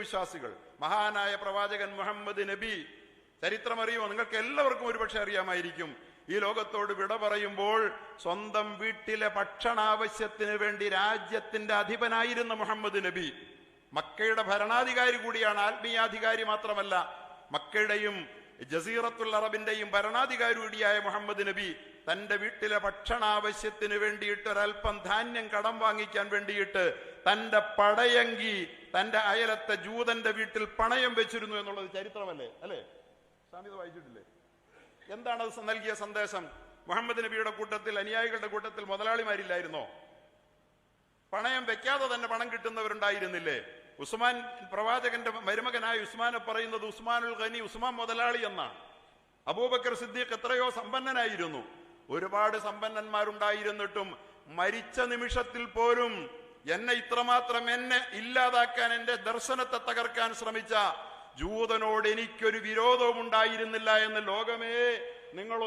ദൈവവിശ്വാസികൾ, മഹാനായ പ്രവാചകൻ മുഹമ്മദ് നബി ചരിത്രമറിയുമോ? നിങ്ങൾക്ക് എല്ലാവർക്കും ഒരുപക്ഷെ അറിയാമായിരിക്കും. ഈ ലോകത്തോട് വിട പറയുമ്പോൾ സ്വന്തം വീട്ടിലെ ഭക്ഷണാവശ്യത്തിന് വേണ്ടി രാജ്യത്തിന്റെ അധിപനായിരുന്ന മുഹമ്മദ് നബി, മക്കയുടെ ഭരണാധികാരി കൂടിയാണ്. ആത്മീയാധികാരി മാത്രമല്ല, മക്കയുടെയും ജസീറത്തുൽ അറബിന്റെയും ഭരണാധികാരി കൂടിയായ മുഹമ്മദ് നബി തന്റെ വീട്ടിലെ ഭക്ഷണാവശ്യത്തിന് വേണ്ടിയിട്ട് ഒരൽപ്പം ധാന്യം കടം വാങ്ങിക്കാൻ വേണ്ടിയിട്ട് തന്റെ പടയങ്കി തന്റെ അയലത്തെ ജൂതന്റെ വീട്ടിൽ പണയം വെച്ചിരുന്നു എന്നുള്ളത് ചരിത്രമല്ലേ? അല്ലേ? സാമിത് വായിച്ചിട്ടില്ലേ? എന്താണ് അത് നൽകിയ സന്ദേശം? മുഹമ്മദ് നബിയുടെ കൂട്ടത്തിൽ, അനുയായികളുടെ കൂട്ടത്തിൽ മുതലാളിമാരില്ലായിരുന്നോ? പണയം വെക്കാതെ തന്നെ പണം കിട്ടുന്നവരുണ്ടായിരുന്നില്ലേ? ഉസ്മാൻ പ്രവാചകന്റെ മരുമകനായ ഉസ്മാനെ പറയുന്നത് ഉസ്മാനുൽ ഖനി, ഉസ്മാൻ മുതലാളി എന്നാണ്. അബൂബക്കർ സിദ്ദീഖ് എത്രയോ സമ്പന്നനായിരുന്നു. ഒരുപാട് സമ്പന്നന്മാരുണ്ടായിരുന്നിട്ടും മരിച്ച നിമിഷത്തിൽ പോലും എന്നെ ഇത്രമാത്രം എന്നെ ഇല്ലാതാക്കാൻ, എന്റെ ദർശനത്തെ തകർക്കാൻ ശ്രമിച്ച ജൂതനോട് എനിക്കൊരു വിരോധവും ഉണ്ടായിരുന്നില്ല എന്ന് ലോകമേ നിങ്ങൾ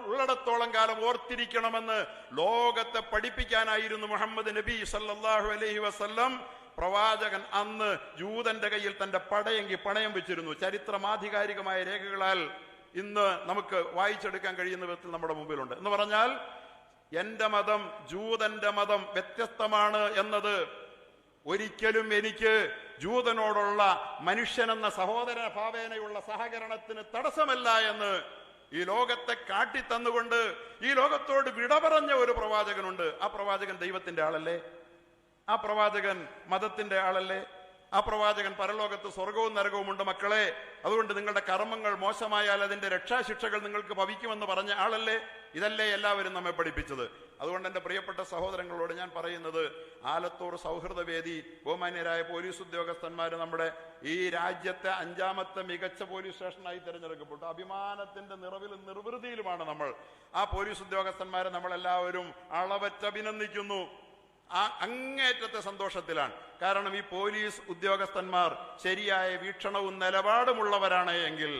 ഉള്ളിടത്തോളം കാലം ഓർത്തിരിക്കണമെന്ന് ലോകത്തെ പഠിപ്പിക്കാനായിരുന്നു മുഹമ്മദ് നബി സല്ലല്ലാഹു അലൈഹി വസല്ലം പ്രവാചകൻ അന്ന് ജൂതന്റെ കയ്യിൽ തന്റെ പടയെങ്കി പണയം വെച്ചിരുന്നു. ചരിത്രമാധികാരികമായ രേഖകളാൽ ഇന്ന് നമുക്ക് വായിച്ചെടുക്കാൻ കഴിയുന്ന വിധത്തിൽ നമ്മുടെ മുമ്പിലുണ്ട്. എന്ന് പറഞ്ഞാൽ എന്റെ മതം ജൂതന്റെ മതം വ്യത്യസ്തമാണ് എന്നത് ഒരിക്കലും എനിക്ക് ജൂതനോടുള്ള മനുഷ്യനെന്ന സഹോദര ഭാവേനയുള്ള സഹകരണത്തിന് തടസ്സമല്ല എന്ന് ഈ ലോകത്തെ കാട്ടിത്തന്നുകൊണ്ട് ഈ ലോകത്തോട് വിട പറഞ്ഞ ഒരു പ്രവാചകനുണ്ട്. ആ പ്രവാചകൻ ദൈവത്തിന്റെ ആളല്ലേ? ആ പ്രവാചകൻ മതത്തിന്റെ ആളല്ലേ? ആ പ്രവാചകൻ പരലോകത്ത് സ്വർഗവും നരകവും ഉണ്ട് മക്കളെ, അതുകൊണ്ട് നിങ്ങളുടെ കർമ്മങ്ങൾ മോശമായാൽ അതിന്റെ രക്ഷാശിക്ഷകൾ നിങ്ങൾക്ക് ഭവിക്കുമെന്ന് പറഞ്ഞ ആളല്ലേ? ഇതല്ലേ എല്ലാവരും നമ്മെ പഠിപ്പിച്ചത്? അതുകൊണ്ട് എൻ്റെ പ്രിയപ്പെട്ട സഹോദരങ്ങളോട് ഞാൻ പറയുന്നത്, ആലത്തൂർ സൗഹൃദവേദി ബഹുമാന്യരായ പോലീസ് ഉദ്യോഗസ്ഥന്മാർ നമ്മുടെ ഈ രാജ്യത്തെ 5ാമത്തെ മികച്ച പോലീസ് സ്റ്റേഷനായി തിരഞ്ഞെടുക്കപ്പെട്ടു. അഭിമാനത്തിന്റെ നിറവിലും നിർവൃതിയിലുമാണ് നമ്മൾ. ആ പോലീസ് ഉദ്യോഗസ്ഥന്മാരെ നമ്മളെല്ലാവരും അളവറ്റഭിനന്ദിക്കുന്നു. അങ്ങേറ്റത്തെ സന്തോഷത്തിലാണ്. കാരണം ഈ പോലീസ് ഉദ്യോഗസ്ഥന്മാർ ശരിയായ വീക്ഷണവും നിലപാടുമുള്ളവരാണ് എങ്കിൽ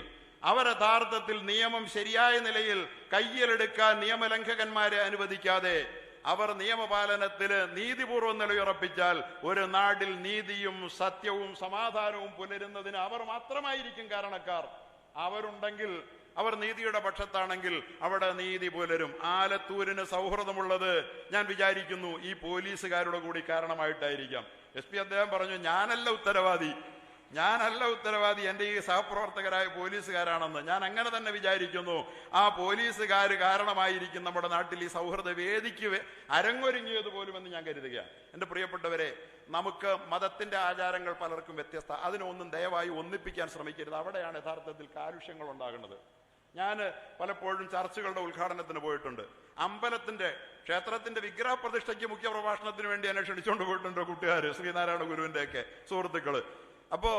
അവർ യഥാർത്ഥത്തിൽ നിയമം ശരിയായ നിലയിൽ കയ്യിലെടുക്കാൻ നിയമലംഘകന്മാരെ അനുവദിക്കാതെ അവർ നിയമപാലനത്തിന് നീതിപൂർവ്വം നിലയുറപ്പിച്ചാൽ ഒരു നാടിൽ നീതിയും സത്യവും സമാധാനവും പുലരുന്നതിന് അവർ മാത്രമായിരിക്കും കാരണക്കാർ. അവരുണ്ടെങ്കിൽ, അവർ നീതിയുടെ പക്ഷത്താണെങ്കിൽ അവിടെ നീതി പുലരും. ആലത്തൂരിന് സൗഹൃദമുള്ളത് ഞാൻ വിചാരിക്കുന്നു ഈ പോലീസുകാരുടെ കൂടി കാരണമായിട്ടായിരിക്കാം. SP അദ്ദേഹം പറഞ്ഞു, ഞാനല്ല ഉത്തരവാദി, എൻ്റെ ഈ സഹപ്രവർത്തകരായ പോലീസുകാരാണെന്ന്. ഞാൻ അങ്ങനെ തന്നെ വിചാരിക്കുന്നു. ആ പോലീസുകാർ കാരണമായിരിക്കും നമ്മുടെ നാട്ടിൽ ഈ സൗഹൃദ വേദിക്ക് അരങ്ങൊരുങ്ങിയത് പോലും എന്ന് ഞാൻ കരുതുകയാണ്. എൻ്റെ പ്രിയപ്പെട്ടവരെ, നമുക്ക് മതത്തിന്റെ ആചാരങ്ങൾ പലർക്കും വ്യത്യസ്ത. അതിനൊന്നും ദയവായി ഒന്നിപ്പിക്കാൻ ശ്രമിക്കരുത്. അവിടെയാണ് യഥാർത്ഥത്തിൽ കാലുഷ്യങ്ങൾ ഉണ്ടാകുന്നത്. ഞാൻ പലപ്പോഴും ചർച്ചുകളുടെ ഉദ്ഘാടനത്തിന് പോയിട്ടുണ്ട്. അമ്പലത്തിന്റെ ക്ഷേത്രത്തിന്റെ വിഗ്രഹ പ്രതിഷ്ഠയ്ക്ക് മുഖ്യ പ്രഭാഷണത്തിന് വേണ്ടി എന്നെ ക്ഷണിച്ചുകൊണ്ട് പോയിട്ടുണ്ട് കൂട്ടുകാർ, ശ്രീനാരായണ ഗുരുവിന്റെ ഒക്കെ സുഹൃത്തുക്കള്. അപ്പോ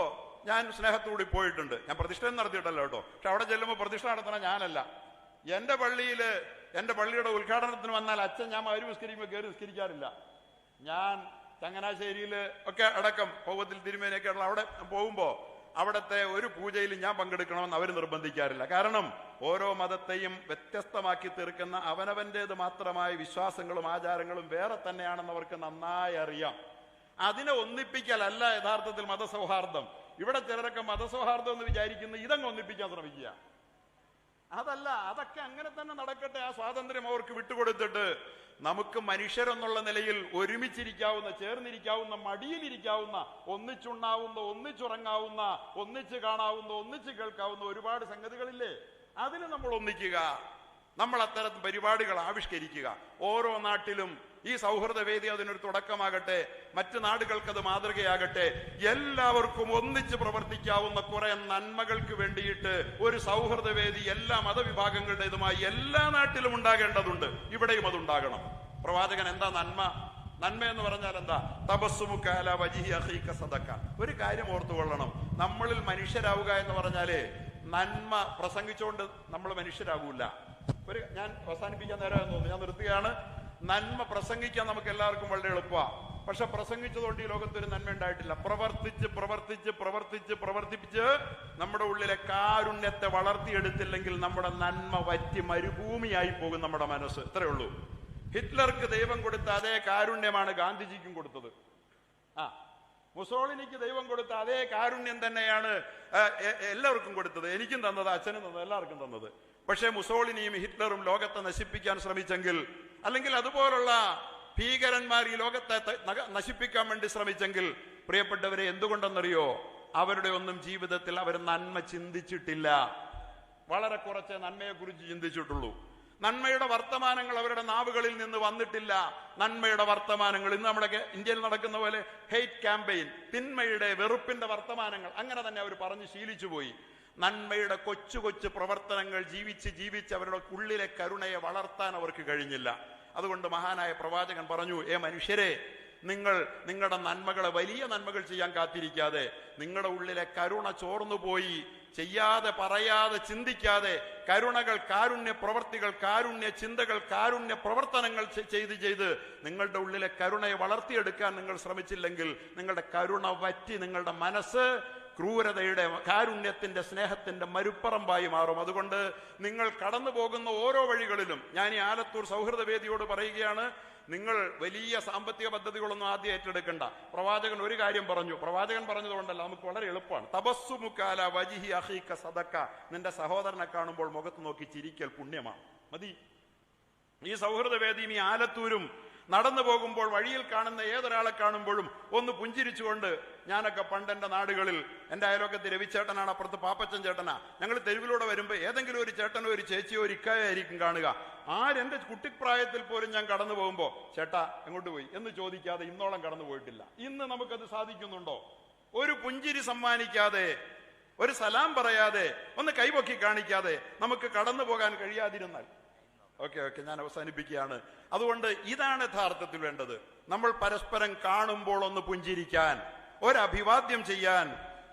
ഞാൻ സ്നേഹത്തോടെ പോയിട്ടുണ്ട്. ഞാൻ പ്രതിഷ്ഠ നടത്തിയിട്ടല്ലോ കേട്ടോ. പക്ഷെ അവിടെ ചെല്ലുമ്പോൾ പ്രതിഷ്ഠ നടത്തണ ഞാനല്ല. എന്റെ പള്ളിയുടെ ഉദ്ഘാടനത്തിന് വന്നാൽ അച്ഛൻ ഞാൻ മഗ്‌രിബ് നിസ്കരിക്കുമ്പോൾ കയറി നിസ്കരിക്കാറില്ല. ഞാൻ ചങ്ങനാശ്ശേരിയിൽ ഒക്കെ അടക്കം പൗവത്തിൽ തിരുമേനിയൊക്കെ ഉള്ള അവിടെ പോകുമ്പോ അവിടുത്തെ ഒരു പൂജയിലും ഞാൻ പങ്കെടുക്കണമെന്ന് അവർ നിർബന്ധിക്കാറില്ല. കാരണം ഓരോ മതത്തെയും വ്യത്യസ്തമാക്കി തീർക്കുന്ന അവനവൻ്റേത് മാത്രമായ വിശ്വാസങ്ങളും ആചാരങ്ങളും വേറെ തന്നെയാണെന്ന് അവർക്ക് നന്നായി അറിയാം. അതിനെ ഒന്നിപ്പിക്കലല്ല യഥാർത്ഥത്തിൽ മതസൗഹാർദ്ദം. ഇവിടെ ചിലരൊക്കെ മതസൗഹാർദ്ദം എന്ന് വിചാരിക്കുന്ന ഇതങ്ങ് ഒന്നിപ്പിക്കാൻ ശ്രമിക്കുക. അതല്ല, അതൊക്കെ അങ്ങനെ തന്നെ നടക്കട്ടെ. ആ സ്വാതന്ത്ര്യം അവർക്ക് വിട്ടുകൊടുത്തിട്ട് നമുക്ക് മനുഷ്യരെന്നുള്ള നിലയിൽ ഒരുമിച്ചിരിക്കാവുന്ന, ചേർന്നിരിക്കാവുന്ന, മടിയിലിരിക്കാവുന്ന, ഒന്നിച്ചുണ്ണാവുന്ന, ഒന്നിച്ചുറങ്ങാവുന്ന, ഒന്നിച്ച് കാണാവുന്ന, ഒന്നിച്ച് കേൾക്കാവുന്ന ഒരുപാട് സംഗതികളില്ലേ? അതിന് നമ്മൾ ഒന്നിക്കുക. നമ്മൾ അത്തരം പരിപാടികൾ ആവിഷ്കരിക്കുക. ഓരോ നാട്ടിലും ഈ സൗഹൃദ വേദി അതിനൊരു തുടക്കമാകട്ടെ, മറ്റു നാടുകൾക്കത് മാതൃകയാകട്ടെ. എല്ലാവർക്കും ഒന്നിച്ച് പ്രവർത്തിക്കാവുന്ന കുറെ നന്മകൾക്ക് വേണ്ടിയിട്ട് ഒരു സൗഹൃദ വേദി എല്ലാ മതവിഭാഗങ്ങളുടേതുമായി എല്ലാ നാട്ടിലും ഉണ്ടാകേണ്ടതുണ്ട്. ഇവിടെയും അതുണ്ടാകണം. പ്രവാചകൻ എന്താ നന്മ എന്ന് പറഞ്ഞാൽ എന്താ? തബസ്സുമുക അലാ വജ്ഹി അഖീക സദഖ. ഒരു കാര്യം ഓർത്തുകൊള്ളണം, നമ്മളിൽ മനുഷ്യരാവുക എന്ന് പറഞ്ഞാലേ നന്മ പ്രസംഗിച്ചുകൊണ്ട് നമ്മൾ മനുഷ്യരാകൂല. ഞാൻ അവസാനിപ്പിക്കാൻ നേരം തോന്നുന്നു, ഞാൻ നിർത്തുകയാണ്. നന്മ പ്രസംഗിക്കാൻ നമുക്ക് എല്ലാവർക്കും വളരെ എളുപ്പമാണ്. പക്ഷെ പ്രസംഗിച്ചതുകൊണ്ട് ഈ ലോകത്തൊരു നന്മ ഉണ്ടായിട്ടില്ല. പ്രവർത്തിപ്പിച്ച് നമ്മുടെ ഉള്ളിലെ കാരുണ്യത്തെ വളർത്തിയെടുത്തില്ലെങ്കിൽ നമ്മുടെ നന്മ വറ്റി മരുഭൂമിയായി പോകും നമ്മുടെ മനസ്സ്. ഇത്രയേ ഉള്ളൂ. ഹിറ്റ്ലർക്ക് ദൈവം കൊടുത്ത അതേ കാരുണ്യമാണ് ഗാന്ധിജിക്കും കൊടുത്തത്. മുസോളിനിക്ക് ദൈവം കൊടുത്ത അതേ കാരുണ്യം തന്നെയാണ് എല്ലാവർക്കും കൊടുത്തത്. എനിക്കും തന്നത്, അച്ഛനും തന്നത്, എല്ലാവർക്കും തന്നത്. പക്ഷെ മുസോളിനിയും ഹിറ്റ്ലറും ലോകത്തെ നശിപ്പിക്കാൻ ശ്രമിച്ചെങ്കിൽ, അല്ലെങ്കിൽ അതുപോലുള്ള ഭീകരന്മാർ ഈ ലോകത്തെ നശിപ്പിക്കാൻ വേണ്ടി ശ്രമിച്ചെങ്കിൽ, പ്രിയപ്പെട്ടവരെ, എന്തുകൊണ്ടെന്നറിയോ? അവരുടെ ഒന്നും ജീവിതത്തിൽ അവർ നന്മ ചിന്തിച്ചിട്ടില്ല. വളരെ കുറച്ച് നന്മയെക്കുറിച്ച് ചിന്തിച്ചിട്ടുള്ളൂ. നന്മയുടെ വർത്തമാനങ്ങൾ അവരുടെ നാവുകളിൽ നിന്ന് വന്നിട്ടില്ല. നന്മയുടെ വർത്തമാനങ്ങൾ ഇന്ന് നമ്മുടെ ഇന്ത്യയിൽ നടക്കുന്ന പോലെ ഹെയ്റ്റ് ക്യാമ്പയിൻ, തിന്മയുടെ വെറുപ്പിന്റെ വർത്തമാനങ്ങൾ, അങ്ങനെ തന്നെ അവർ പറഞ്ഞ് ശീലിച്ചു പോയി. നന്മയുടെ കൊച്ചു കൊച്ചു പ്രവർത്തനങ്ങൾ ജീവിച്ച് അവരുടെ ഉള്ളിലെ കരുണയെ വളർത്താൻ അവർക്ക് കഴിഞ്ഞില്ല. അതുകൊണ്ട് മഹാനായ പ്രവാചകൻ പറഞ്ഞു, മനുഷ്യരെ, നിങ്ങൾ നിങ്ങളുടെ നന്മകളെ, വലിയ നന്മകൾ ചെയ്യാൻ കാത്തിരിക്കാതെ, നിങ്ങളുടെ ഉള്ളിലെ കരുണ ചോർന്നുപോയി, ചെയ്യാതെ പറയാതെ ചിന്തിക്കാതെ കരുണകൾ, കാരുണ്യ പ്രവർത്തികൾ, കാരുണ്യ ചിന്തകൾ, കാരുണ്യ പ്രവർത്തനങ്ങൾ ചെയ്ത് നിങ്ങളുടെ ഉള്ളിലെ കരുണയെ വളർത്തിയെടുക്കാൻ നിങ്ങൾ ശ്രമിച്ചില്ലെങ്കിൽ നിങ്ങളുടെ കരുണ വറ്റി നിങ്ങളുടെ മനസ്സ് ക്രൂരതയുടെ, കാരുണ്യത്തിന്റെ, സ്നേഹത്തിന്റെ മരുപ്പറമ്പായി മാറും. അതുകൊണ്ട് നിങ്ങൾ കടന്നു പോകുന്ന ഓരോ വഴികളിലും, ഞാൻ ഈ ആലത്തൂർ സൗഹൃദ വേദിയോട് പറയുകയാണ്, നിങ്ങൾ വലിയ സാമ്പത്തിക പദ്ധതികളൊന്നും ആദ്യം ഏറ്റെടുക്കണ്ട. പ്രവാചകൻ ഒരു കാര്യം പറഞ്ഞു, പ്രവാചകൻ പറഞ്ഞതുകൊണ്ടല്ല, നമുക്ക് വളരെ എളുപ്പമാണ്. തബസ്സുമുക്കാല വജിഹി അഖീക സദക്ക, നിന്റെ സഹോദരനെ കാണുമ്പോൾ മുഖത്ത് നോക്കി ചിരിക്കൽ പുണ്യമാണ്, മതി. ഈ സൗഹൃദ വേദിയും ഈ ആലത്തൂരും നടന്നു പോകുമ്പോൾ വഴിയിൽ കാണുന്ന ഏതൊരാളെ കാണുമ്പോഴും ഒന്ന് പുഞ്ചിരിച്ചുകൊണ്ട്, ഞാനൊക്കെ പണ്ട് എൻ്റെ നാടുകളിൽ, എൻ്റെ അയലോക്കത്ത് രവിച്ചേട്ടനാണ്, അപ്പുറത്ത് പാപ്പച്ചൻ ചേട്ടനാ, ഞങ്ങൾ തെരുവിലൂടെ വരുമ്പോൾ ഏതെങ്കിലും ഒരു ചേട്ടനോ ഒരു ചേച്ചിയോ ഒരു ഇക്കായായിരിക്കും കാണുക. ആരെന്റെ കുട്ടിപ്രായത്തിൽ പോലും ഞാൻ കടന്നു പോകുമ്പോൾ, ചേട്ടാ എങ്ങോട്ട് പോയി എന്ന് ചോദിക്കാതെ ഇന്നോളം കടന്നു പോയിട്ടില്ല. ഇന്ന് നമുക്കത് സാധിക്കുന്നുണ്ടോ? ഒരു പുഞ്ചിരി സമ്മാനിക്കാതെ, ഒരു സലാം പറയാതെ, ഒന്ന് കൈപൊക്കി കാണിക്കാതെ നമുക്ക് കടന്നു പോകാൻ കഴിയാതിരുന്നാൽ, ഓക്കെ, ഞാൻ അവസാനിപ്പിക്കുകയാണ്. അതുകൊണ്ട് ഇതാണ് യഥാർത്ഥത്തിൽ വേണ്ടത്. നമ്മൾ പരസ്പരം കാണുമ്പോൾ ഒന്ന് പുഞ്ചിരിക്കാൻ, ഒരഭിവാദ്യം ചെയ്യാൻ,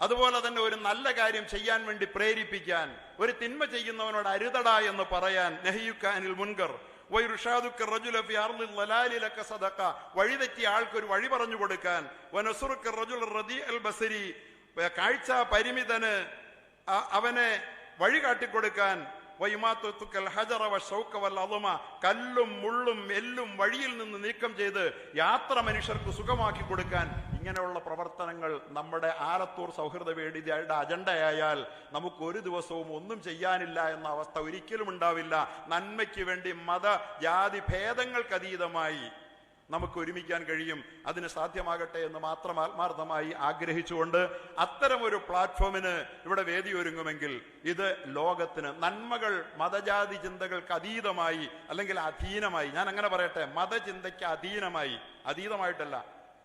അതുപോലെ തന്നെ ഒരു നല്ല കാര്യം ചെയ്യാൻ വേണ്ടി പ്രേരിപ്പിക്കാൻ, ഒരു തിന്മ ചെയ്യുന്നവനോട് അരുതടാ എന്ന് പറയാൻ, നഹിയുക്കാനിൽ മുൻകർ വൈറുഷാദുക്ക റജുല ഫി അർളിൽ ലലാലിലക സദഖ, വഴിതെറ്റിയ ആൾക്കൊരു വഴി പറഞ്ഞു കൊടുക്കാൻ, വനസുറുക്ക റജുൽ റദീഅൽ ബസരി, കാഴ്ച പരിമിതന് അവനെ വഴി കാട്ടിക്കൊടുക്കാൻ, കല്ലും മുള്ളും എല്ലും വഴിയിൽ നിന്ന് നീക്കം ചെയ്ത് യാത്ര മനുഷ്യർക്ക് സുഖമാക്കി കൊടുക്കാൻ, ഇങ്ങനെയുള്ള പ്രവർത്തനങ്ങൾ നമ്മുടെ ആലത്തൂർ സൗഹൃദ വേദിയുടെ അജണ്ടയായാൽ നമുക്ക് ഒരു ദിവസവും ഒന്നും ചെയ്യാനില്ല എന്ന അവസ്ഥ ഒരിക്കലും ഉണ്ടാവില്ല. നന്മയ്ക്ക് വേണ്ടി മത ജാതി ഭേദങ്ങൾക്കതീതമായി നമുക്ക് ഒരുമിക്കാൻ കഴിയും. അതിന് സാധ്യമാകട്ടെ എന്ന് മാത്രം ആത്മാർത്ഥമായി ആഗ്രഹിച്ചുകൊണ്ട്, അത്തരമൊരു പ്ലാറ്റ്ഫോമിന് ഇവിടെ വേദി ഒരുങ്ങുമെങ്കിൽ ഇത് ലോകത്തിന് നന്മകൾ മതജാതി ചിന്തകൾക്ക് അതീതമായി, അല്ലെങ്കിൽ അധീനമായി, ഞാൻ അങ്ങനെ പറയട്ടെ, മതചിന്തയ്ക്ക് അതീതമായിട്ടല്ല.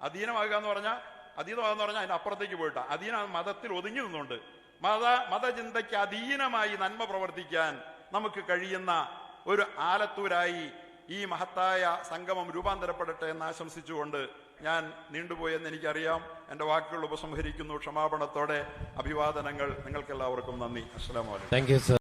അധീനമാകുക എന്ന് പറഞ്ഞാൽ അതിന് അപ്പുറത്തേക്ക് പോയിട്ടാ. അധീനം മതത്തിൽ ഒതുങ്ങി നിന്നുകൊണ്ട് മതചിന്തയ്ക്ക് അധീനമായി നന്മ പ്രവർത്തിക്കാൻ നമുക്ക് കഴിയുന്ന ഒരു ആലത്തൂരായി ഈ മഹത്തായ സംഗമം രൂപാന്തരപ്പെടട്ടെ എന്ന് ആശംസിച്ചുകൊണ്ട്, ഞാൻ നീണ്ടുപോയെന്ന് എനിക്കറിയാം, എൻ്റെ വാക്കുകൾ ഉപസംഹരിക്കുന്നു ക്ഷമാപണത്തോടെ. അഭിവാദനങ്ങൾ. നിങ്ങൾക്കെല്ലാവർക്കും നന്ദി. അസ്സലാമു അലൈക്കും. Thank you sir.